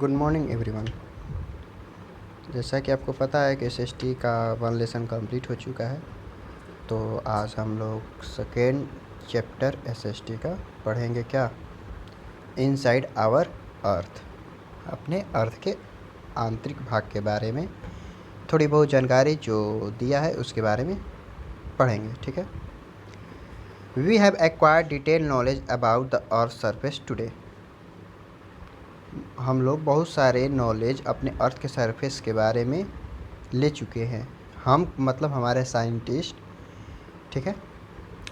Good morning everyone. जैसा कि आपको पता है कि एसएसटी का वन लेसन कंप्लीट हो चुका है, तो आज हम लोग सेकेंड चैप्टर एसएसटी का पढ़ेंगे। क्या? इनसाइड आवर अर्थ, अपने अर्थ के आंतरिक भाग के बारे में थोड़ी बहुत जानकारी जो दिया है उसके बारे में पढ़ेंगे। ठीक है। We have acquired detail knowledge about the earth surface today. हम लोग बहुत सारे नॉलेज अपने अर्थ के सरफेस के बारे में ले चुके हैं। हम मतलब हमारे साइंटिस्ट। ठीक है।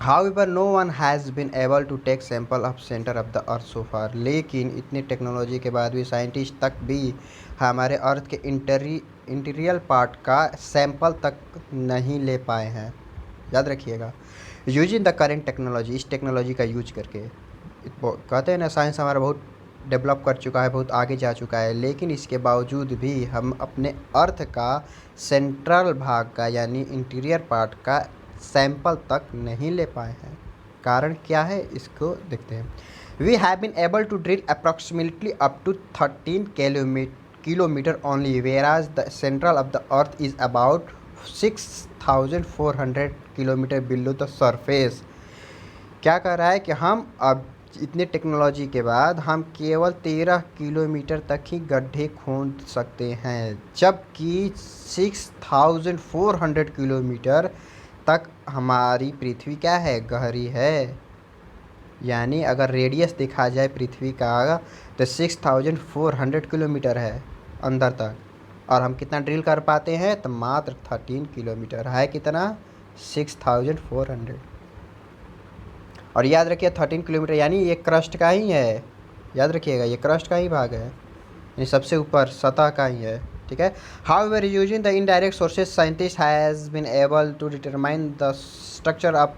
However no one has been able to take sample of centre of the earth so far. लेकिन इतनी टेक्नोलॉजी के बाद भी साइंटिस्ट तक भी हमारे अर्थ के इंटीरियर पार्ट का सैंपल तक नहीं ले पाए हैं। याद रखिएगा, यूजिंग द करेंट टेक्नोलॉजी, इस टेक्नोलॉजी का यूज करके। कहते हैं ना, साइंस हमारा बहुत डेवलप कर चुका है, बहुत आगे जा चुका है, लेकिन इसके बावजूद भी हम अपने अर्थ का सेंट्रल भाग का यानी इंटीरियर पार्ट का सैंपल तक नहीं ले पाए हैं। कारण क्या है, इसको देखते हैं। We have been able to drill approximately up to 13 kilometre only, whereas the central of the earth is about 6400 kilometre below the surface. क्या कर रहा है कि हम अब इतने टेक्नोलॉजी के बाद हम केवल 13 किलोमीटर तक ही गड्ढे खोद सकते हैं, जबकि 6400 किलोमीटर तक हमारी पृथ्वी क्या है, गहरी है। यानी अगर रेडियस देखा जाए पृथ्वी का तो 6400 किलोमीटर है अंदर तक, और हम कितना ड्रिल कर पाते हैं तो मात्र 13 किलोमीटर है। कितना? 6400। और याद रखिए 13 किलोमीटर यानी ये क्रस्ट का ही है। याद रखिएगा, ये क्रस्ट का ही भाग है, यानी सबसे ऊपर सतह का ही है। ठीक है। However using the indirect sources, scientist has been able to determine the structure of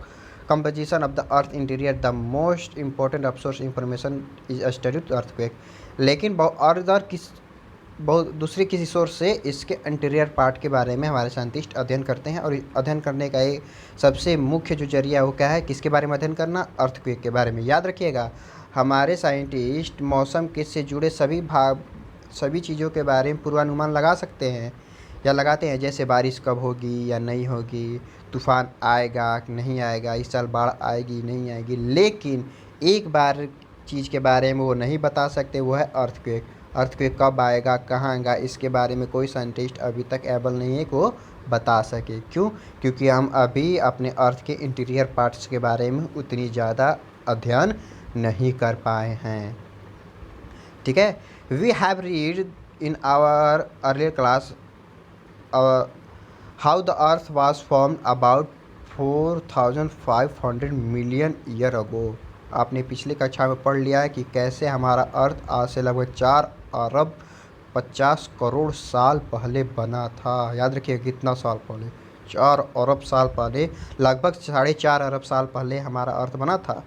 composition of the earth interior. The most important of source information is study earthquake. लेकिन बहुत दूसरी किसी सोर्स से इसके इंटीरियर पार्ट के बारे में हमारे साइंटिस्ट अध्ययन करते हैं। और अध्ययन करने का एक सबसे मुख्य जो जरिया वो क्या है, किसके बारे में अध्ययन करना? अर्थक्वेक के बारे में। याद रखिएगा, हमारे साइंटिस्ट मौसम के से जुड़े सभी चीज़ों के बारे में पूर्वानुमान लगा सकते हैं या लगाते हैं। जैसे बारिश कब होगी या नहीं होगी, तूफान आएगा कि नहीं आएगा, इस साल बाढ़ आएगी नहीं आएगी। लेकिन एक बार चीज़ के बारे में वो नहीं बता सकते, वो है अर्थक्वेक। अर्थक्वेक कब आएगा, कहाँ आएगा, इसके बारे में कोई साइंटिस्ट अभी तक एबल नहीं है कि वो बता सके। क्यों? क्योंकि हम अभी अपने अर्थ के इंटीरियर पार्ट्स के बारे में उतनी ज़्यादा अध्ययन नहीं कर पाए हैं। ठीक है। We have read in our earlier class how the earth was formed about 4500 million year ago. आपने पिछली कक्षा में पढ़ लिया है कि कैसे हमारा अर्थ आज से लगभग 4 अरब 50 करोड़ साल पहले बना था। याद रखिए कितना साल पहले, 4 अरब साल पहले, लगभग 4.5 अरब साल पहले हमारा अर्थ बना था।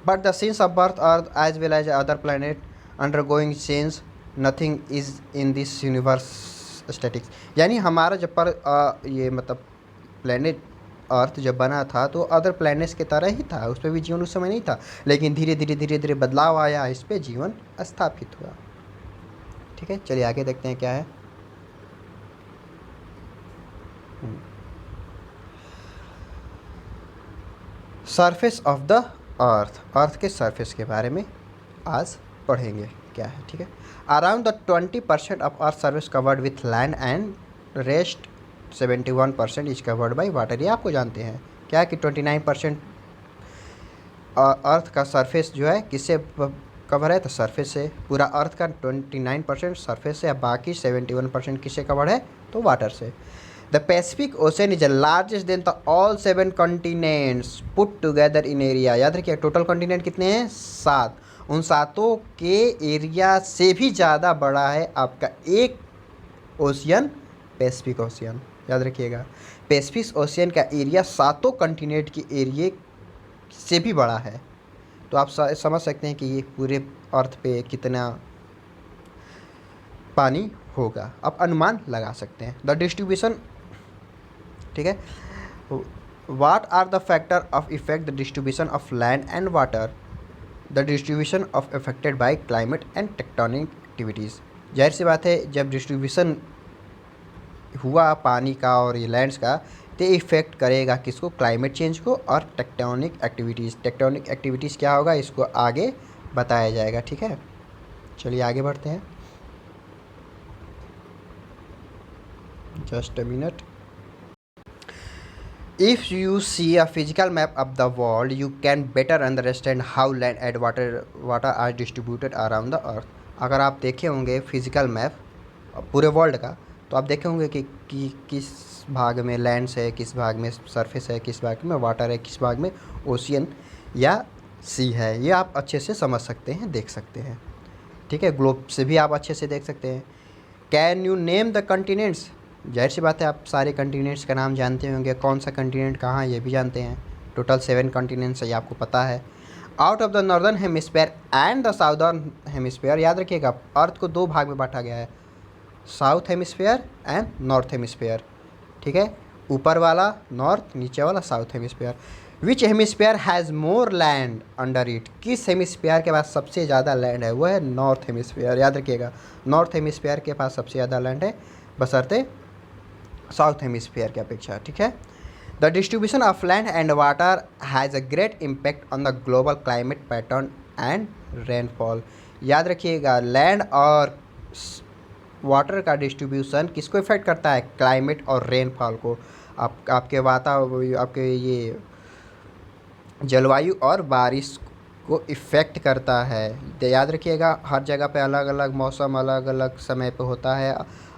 But the since of birth earth as well as other planet undergoing change, nothing is in this universe statics. यानी हमारा जब पर ये मतलब प्लैनेट अर्थ जब बना था तो अदर प्लैनेट्स की तरह ही था, उस पर भी जीवन उस समय नहीं था। लेकिन धीरे धीरे बदलाव आया, इस पर जीवन स्थापित हुआ। ठीक है, चलिए आगे देखते हैं क्या है। सरफेस ऑफ द अर्थ, अर्थ के सरफेस के बारे में आज पढ़ेंगे क्या है। ठीक है। Around the 20% of earth surface covered with land and rest 71% is covered by water. ये आपको जानते हैं क्या कि 29% अर्थ का सरफेस जो है किससे कवर है, तो सरफेस से। पूरा अर्थ का 29% सरफेस से, बाकी 71% किससे कवर है, तो वाटर से। The Pacific Ocean is the largest than the all 7 continents put together in area. याद रखिए टोटल कॉन्टिनेंट कितने हैं, 7। उन 7 के एरिया से भी ज़्यादा बड़ा है आपका एक ओशियन, पैसिफिक ओशियन। याद रखिएगा, पैसिफिक ओशियन का एरिया 7 कॉन्टिनेंट के एरिए से भी बड़ा है। तो आप समझ सकते हैं कि ये पूरे अर्थ पे कितना पानी होगा, आप अनुमान लगा सकते हैं। द डिस्ट्रीब्यूशन, ठीक है। What are the factor of effect the distribution of land and water, the distribution of affected by climate and tectonic activities. जाहिर सी बात है जब डिस्ट्रीब्यूशन हुआ पानी का और ये लैंड्स का, तो इफ़ेक्ट करेगा किसको, क्लाइमेट चेंज को और टेक्टोनिक एक्टिविटीज़। टेक्टोनिक एक्टिविटीज़ क्या होगा इसको आगे बताया जाएगा, ठीक है। चलिए आगे बढ़ते हैं, just a minute. If you see a physical map of the world, you can better understand how land and water are distributed around the earth. अगर आप देखे होंगे फिजिकल मैप पूरे वर्ल्ड का, तो आप देखे होंगे कि किस भाग में लैंड्स है, किस भाग में सरफेस है, किस भाग में वाटर है, किस भाग में ओशियन या सी है। ये आप अच्छे से समझ सकते हैं, देख सकते हैं, ठीक है। ग्लोब से भी आप अच्छे से देख सकते हैं। Can you name the continents, जाहिर सी बात है आप सारे कंटिनेंट्स का नाम जानते होंगे, कौन सा कंटिनेंट कहाँ ये भी जानते हैं। टोटल 7 कंटिनेंट्स है, ये आपको पता है। Out of the northern hemisphere and the southern hemisphere, याद रखिएगा अर्थ को 2 भाग में बांटा गया है, south hemisphere and north hemisphere, ठीक है। ऊपर वाला नॉर्थ, नीचे वाला south hemisphere. Which hemisphere has more land under it, किस हेमिस्फीयर के पास सबसे ज़्यादा लैंड है, वो है नॉर्थ हेमिस्फीयर। याद रखिएगा नॉर्थ हेमिस्फीयर के पास सबसे ज़्यादा लैंड है बशर्ते साउथ हेमिस्फीयर की अपेक्षा, ठीक है। The distribution of land and water has a great impact on the global climate pattern and rainfall. याद रखिएगा लैंड और वाटर का डिस्ट्रीब्यूशन किसको इफेक्ट करता है, क्लाइमेट और रेनफॉल को। आपके आपके ये जलवायु और बारिश को इफ़ेक्ट करता है। तो याद रखिएगा हर जगह पे अलग अलग मौसम अलग अलग समय पे होता है,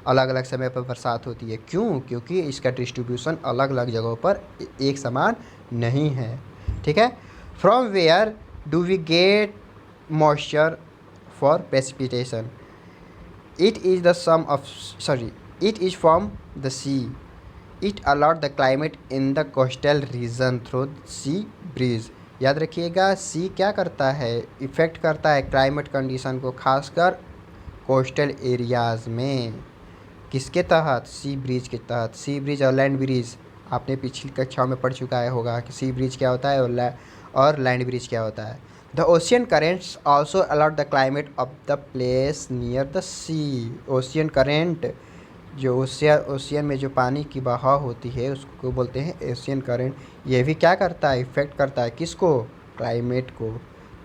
अलग अलग समय पर बरसात होती है। क्यों, क्योंकि इसका डिस्ट्रीब्यूशन अलग अलग जगहों पर एक समान नहीं है, ठीक है। From where do we get moisture for precipitation, it is from the sea. It allowed the climate in the coastal region through sea breeze. याद रखिएगा सी क्या करता है, इफ़ेक्ट करता है क्लाइमेट कंडीशन को, खासकर कोस्टल एरियाज़ में। किसके तहत, सी ब्रिज के तहत। सी ब्रिज और लैंड ब्रिज आपने पिछली कक्षाओं में पढ़ चुका है होगा कि सी ब्रिज क्या होता है और लैंड ब्रिज क्या होता है। The ocean currents also allowed the climate of the place near the sea. Ocean current, जो ओशियन में जो पानी की बहाव होती है उसको बोलते हैं ओशियन करेंट। ये भी क्या करता है, इफेक्ट करता है किसको, क्लाइमेट को,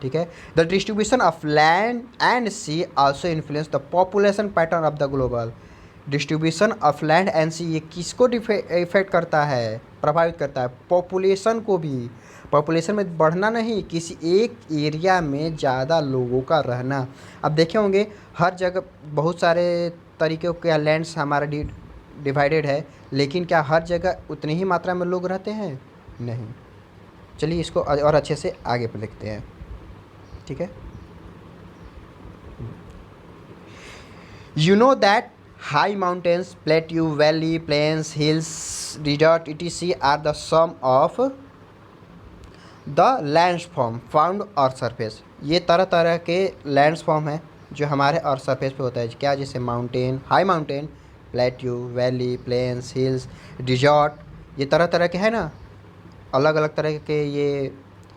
ठीक है। The distribution of land and sea also influence the population pattern of the global. Distribution of land and sea ये किसको इफेक्ट करता है, प्रभावित करता है, पॉपुलेशन को भी। पॉपुलेशन में बढ़ना नहीं, किसी एक एरिया में ज़्यादा लोगों का रहना। अब देखे होंगे हर जगह बहुत सारे तरीक़ों के लैंड्स हमारा डिवाइडेड है, लेकिन क्या हर जगह उतनी ही मात्रा में लोग रहते हैं, नहीं। चलिए इसको और अच्छे से आगे पर लिखते हैं, ठीक है। You know that high mountains, plateau, valley, plains, hills, desert etc are the some of the landform found earth surface. ये तरह तरह के लैंडफॉर्म हैं जो हमारे अर्थ सरफेस पे होता है। क्या, जैसे mountain, high mountain, plateau, valley, plains, hills, desert, ये तरह तरह के हैं ना, अलग अलग तरह के ये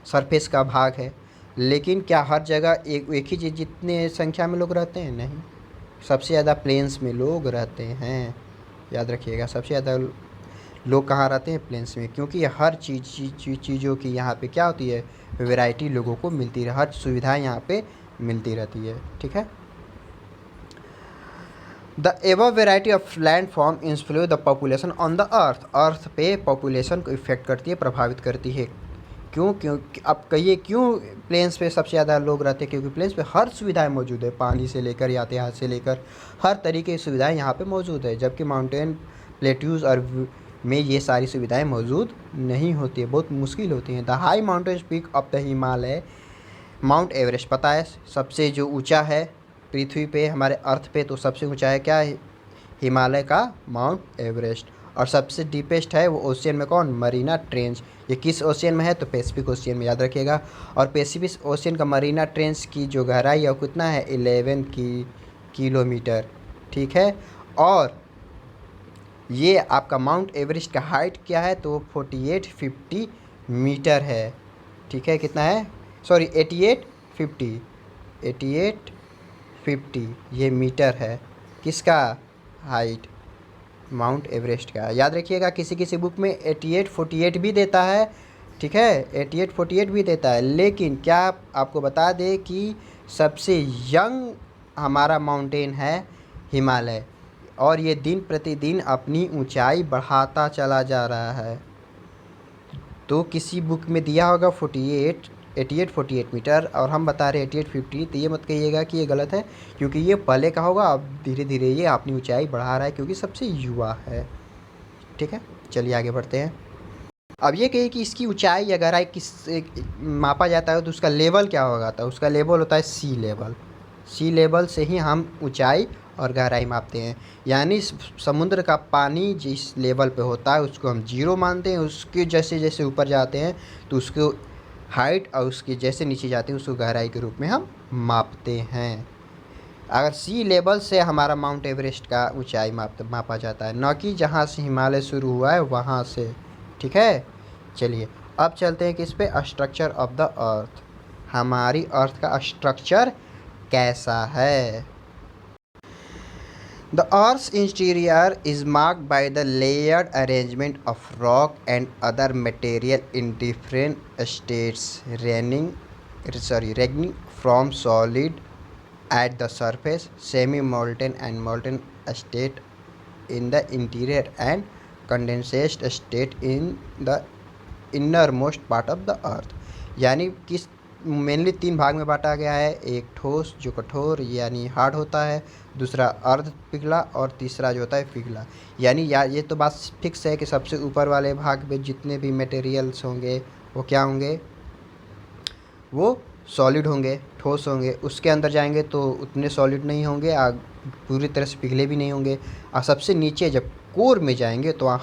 सरफेस का भाग है। लेकिन क्या हर जगह एक ही चीज़ जितने संख्या में लोग रहते हैं, नहीं। सबसे ज़्यादा प्लेन्स में लोग रहते हैं, याद रखिएगा सबसे ज़्यादा लोग कहाँ रहते हैं, प्लेन्स में, क्योंकि हर चीज़ों की यहाँ पे क्या होती है, वैरायटी लोगों को मिलती है, हर सुविधाएं यहाँ पे मिलती रहती है, ठीक है। The ever variety of land form influence the population on the earth. Earth पे पॉपुलेशन को इफेक्ट करती है, प्रभावित करती है। क्यों अब कहिए क्यों प्लेन्स पे सबसे ज़्यादा लोग रहते हैं, क्योंकि प्लेन्स पे हर सुविधाएं मौजूद है, पानी से लेकर यातायात से लेकर हर तरीके की सुविधाएं यहाँ पे मौजूद है। जबकि माउंटेन प्लेट्यूज़ और में ये सारी सुविधाएं मौजूद नहीं होती है, बहुत मुश्किल होती हैं। The high mountain peak of the Himalaya, mount Everest, पता है सबसे जो ऊंचा है पृथ्वी पे, हमारे अर्थ पे, तो सबसे ऊंचा है क्या, हिमालय का माउंट एवरेस्ट। और सबसे डीपेस्ट है वो ओशियन में, कौन, मरीना ट्रेंच। ये किस ओशियन में है, तो पैसिफिक ओशियन में, याद रखिएगा। और पैसिफिक ओशियन का मरीना ट्रेंच की जो गहराई है वो कितना है, 11 किलोमीटर, ठीक है। और ये आपका माउंट एवरेस्ट का हाइट क्या है, तो 4850 मीटर है, ठीक है। कितना है, सॉरी 8850 50 ये मीटर है। किसका? हाइट माउंट एवरेस्ट का। याद रखिएगा किसी किसी बुक में 8848 भी देता है, ठीक है, 8848 भी देता है, लेकिन क्या आपको बता दें कि सबसे यंग हमारा माउंटेन है हिमालय, और ये दिन प्रतिदिन अपनी ऊंचाई बढ़ाता चला जा रहा है। तो किसी बुक में दिया होगा 48 मीटर और हम बता रहे हैं 8850, तो ये मत कहिएगा कि ये गलत है, क्योंकि ये पहले का होगा, अब धीरे धीरे ये अपनी ऊंचाई बढ़ा रहा है क्योंकि सबसे युवा है। ठीक है, चलिए आगे बढ़ते हैं। अब ये कहिए कि इसकी ऊंचाई या गहराई किस मापा जाता है, तो उसका लेवल क्या होगा? तो उसका लेवल होता है सी लेवल। सी लेवल से ही हम ऊंचाई और गहराई मापते हैं। यानी समुद्र का पानी जिस लेवल पे होता है उसको हम जीरो मानते हैं, उसके जैसे जैसे ऊपर जाते हैं तो उसको हाइट, और उसके जैसे नीचे जाते हैं उसको गहराई के रूप में हम मापते हैं। अगर सी लेवल से हमारा माउंट एवरेस्ट का ऊंचाई मापा जाता है, न कि जहाँ से हिमालय शुरू हुआ है वहाँ से। ठीक है, चलिए अब चलते हैं किस पे? स्ट्रक्चर ऑफ द अर्थ। हमारी अर्थ का स्ट्रक्चर कैसा है? The Earth's interior is marked by the layered arrangement of rock and other material in different states, ranging from solid at the surface, semi-molten and molten state in the interior, and condensed state in the innermost part of the earth। यानी किस mainly 3 भाग में बांटा गया है। एक ठोस जो कठोर यानी हार्ड होता है, दूसरा अर्ध पिघला, और तीसरा जो होता है पिघला। यानी ये तो बात फिक्स है कि सबसे ऊपर वाले भाग में जितने भी मटेरियल्स होंगे वो क्या होंगे? वो सॉलिड होंगे, ठोस होंगे। उसके अंदर जाएंगे तो उतने सॉलिड नहीं होंगे, पूरी तरह से पिघले भी नहीं होंगे। और सबसे नीचे जब कोर में जाएंगे तो वहाँ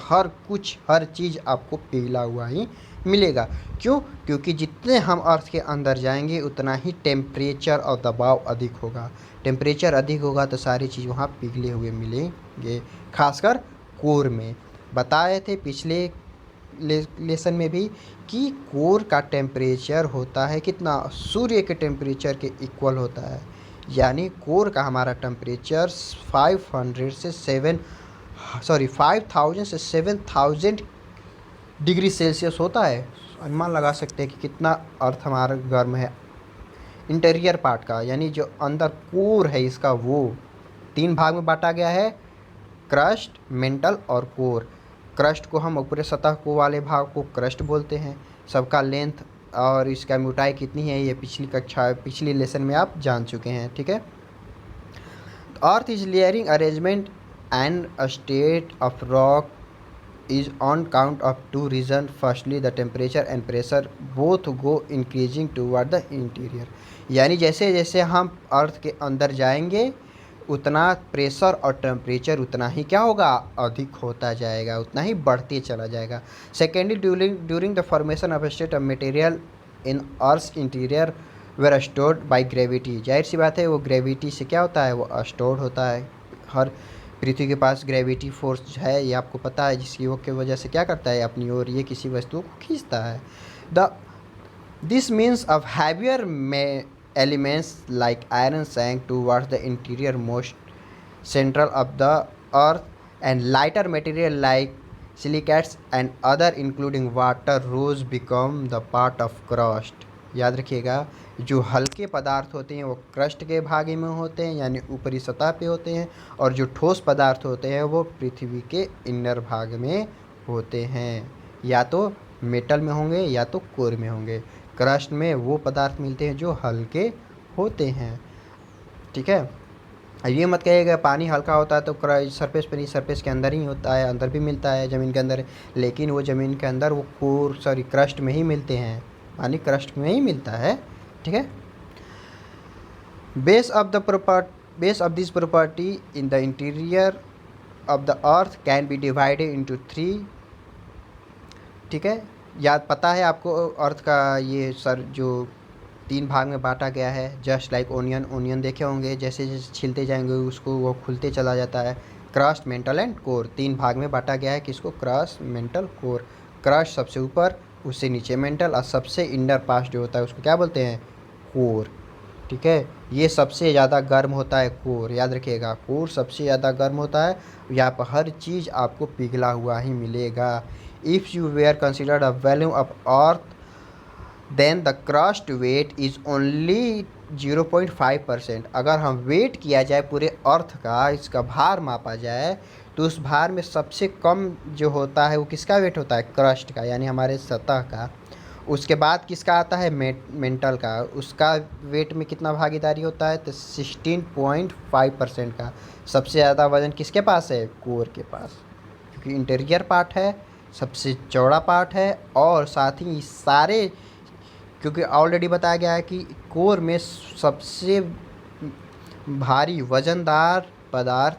हर चीज़ आपको पिघला हुआ ही मिलेगा। क्यों? क्योंकि जितने हम अर्थ के अंदर जाएंगे उतना ही टेम्परेचर और दबाव अधिक होगा। टेम्परेचर अधिक होगा तो सारी चीज़ वहाँ पिघले हुए मिलेंगे, खासकर कोर में। बताए थे पिछले लेसन में भी कि कोर का टेम्परेचर होता है कितना? सूर्य के टेम्परेचर के इक्वल होता है। यानी कोर का हमारा टेम्परेचर 5000 से 7000 डिग्री सेल्सियस होता है। अनुमान लगा सकते हैं कि कितना अर्थ हमारा गर्म है। इंटीरियर पार्ट का यानी जो अंदर कोर है इसका, वो 3 भाग में बांटा गया है, क्रस्ट, मेंटल और कोर। क्रस्ट को हम ऊपरी सतह को वाले भाग को क्रस्ट बोलते हैं। सबका लेंथ और इसका मोटाई कितनी है ये पिछली लेसन में आप जान चुके हैं। ठीक है, earth is layering arrangement and a state of rock is on count of 2 reasons. Firstly, the temperature and pressure both go increasing toward the interior। यानी जैसे जैसे हम अर्थ के अंदर जाएंगे उतना प्रेशर और टेम्परेचर उतना ही क्या होगा? अधिक होता जाएगा, उतना ही बढ़ते चला जाएगा। Secondly, during the formation of state of material in earth interior were stored by gravity. जाहिर सी बात है वो ग्रेविटी से क्या होता है? वो स्टोर्ड होता है। हर पृथ्वी के पास ग्रेविटी फोर्स है, ये आपको पता है, जिसकी वो की वजह से क्या करता है? अपनी ओर ये किसी वस्तु को खींचता है। This means of heavier elements like iron sank towards the interior most central of the earth, and lighter material like silicates and other including water rose become the part of crust. याद रखिएगा, जो हल्के पदार्थ होते हैं वो crust के भाग में होते हैं यानी ऊपरी सतह पे होते हैं, और जो ठोस पदार्थ होते हैं वो पृथ्वी के इनर भाग में होते हैं। या तो मेटल में होंगे या तो कोर में होंगे। क्रस्ट में वो पदार्थ मिलते हैं जो हल्के होते हैं। ठीक है, ये मत कहिएगा पानी हल्का होता है तो सरफेस पे नहीं, सरफेस के अंदर ही होता है, अंदर भी मिलता है ज़मीन के अंदर, लेकिन वो ज़मीन के अंदर वो क्रस्ट में ही मिलते हैं, पानी क्रस्ट में ही मिलता है। ठीक है, base of this property in the interior of the earth can be divided into 3। ठीक है, याद पता है आपको अर्थ का ये जो 3 भाग में बांटा गया है, जस्ट लाइक ओनियन देखे होंगे, जैसे जैसे छिलते जाएंगे उसको वो खुलते चला जाता है। क्रस्ट, मेंटल एंड कोर 3 भाग में बांटा गया है। किसको? Crust, mental, core. क्रस्ट सबसे ऊपर, उससे नीचे मेंटल, और सबसे इंडर पास जो होता है उसको क्या बोलते हैं? कोर। ठीक है। ये सबसे ज़्यादा गर्म होता है कोर, याद रखिएगा कोर सबसे ज़्यादा गर्म होता है। यहाँ पर हर चीज़ आपको पिघला हुआ ही मिलेगा। If you were considered a volume of earth then the crust weight is only 0.5%। अगर हम वेट किया जाए पूरे अर्थ का, इसका भार मापा जाए, तो उस भार में सबसे कम जो होता है वो किसका वेट होता है? क्रस्ट का, यानी हमारे सतह का। उसके बाद किसका आता है? मेंटल का। उसका वेट में कितना भागीदारी होता है? तो 16.5% का। सबसे ज़्यादा वजन किसके पास है? कोर के पास, क्योंकि इंटीरियर पार्ट है, सबसे चौड़ा पार्ट है, और साथ ही सारे, क्योंकि ऑलरेडी बताया गया है कि कोर में सबसे भारी वज़नदार पदार्थ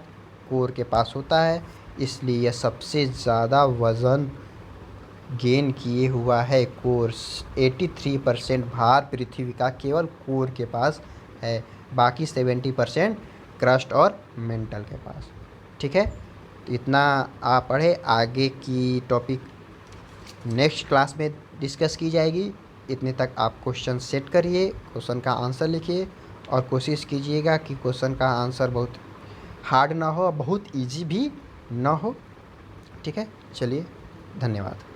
कोर के पास होता है, इसलिए यह सबसे ज़्यादा वज़न गेन किए हुआ है। कोर 83% भार पृथ्वी का केवल कोर के पास है, बाकी 70% क्रस्ट और मेंटल के पास। ठीक है, तो इतना आप पढ़े। आगे की टॉपिक नेक्स्ट क्लास में डिस्कस की जाएगी। इतने तक आप क्वेश्चन सेट करिए, क्वेश्चन का आंसर लिखिए, और कोशिश कीजिएगा कि क्वेश्चन का आंसर बहुत हार्ड ना हो, बहुत इजी भी ना हो। ठीक है, चलिए, धन्यवाद।